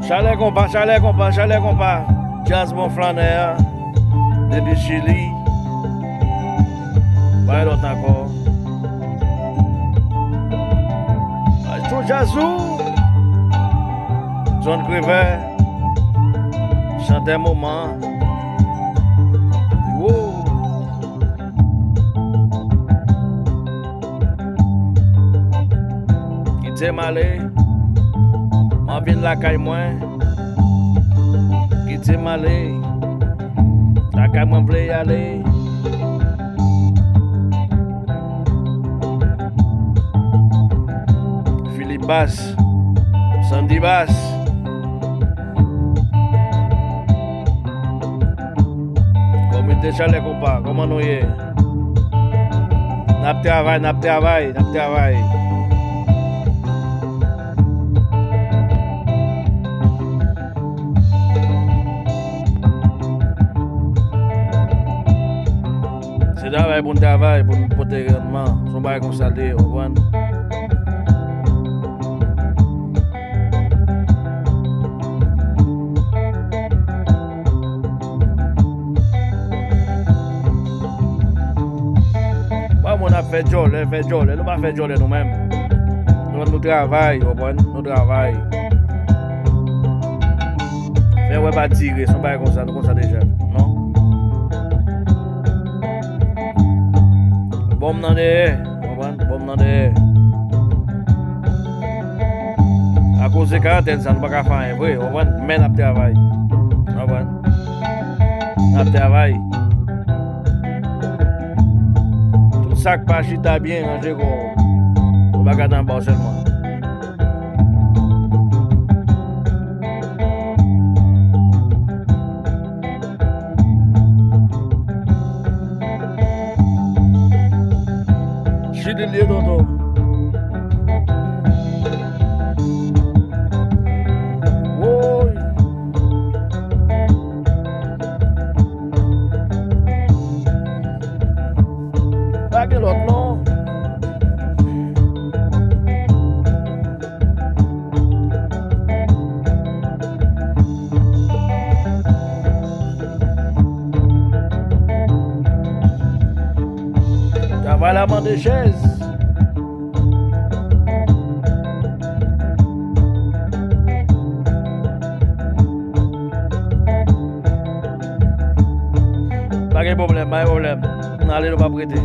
Chalet compas. Jasmine Flaner, depuis Chili. Pas l'autre encore. Joe Jazou. John Crever. Chante un moment. Wow. Qui t'est malé? M'en vient la caille moins. Qui t'est malé? La caille moins voulait y aller. Philippe Bass. Sandy Bass. Comité Chalet compas, comment nous y est? N'a travail. C'est travail, bon travail, pour nous porter rendement. Son bail comme ça, au revoir. On a fait jolie, nous pas fait jolie nous-mêmes. Nous travaillons, nous travaillons. Mais on va pas tirer, son bail comme ça déjà, non? Bon dans des, à cause de quarantaine, ça ne va pas faire, oui, on va mettre à travail. On travail. Sac pas chita bien rangé on va garder en bas seulement. Chili lié dodo. Que l'autre non. Travail à main de chaise. Pas de problème. N'allez nous pas prêter.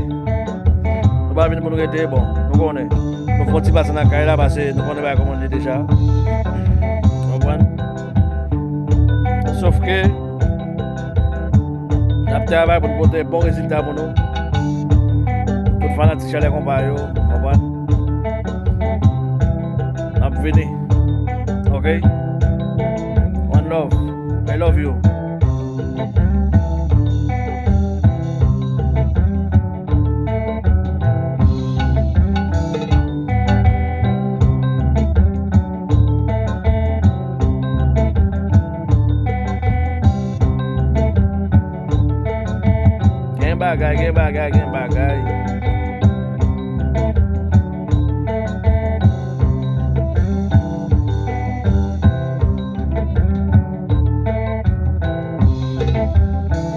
Nous pas venir pour nous arrêter, bon, nous connaissons. Nous faisons petit passer dans la caille là parce que nous connaissons comment on est déjà. Vous comprenez? Sauf que nous avons travaillé pour nous porter bon résultat pour nous. Tout fanatique Chalet compas, vous comprenez? Nous avons venu. Ok? One love. I love you. Gen bagay.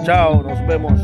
Chao, nos vemos.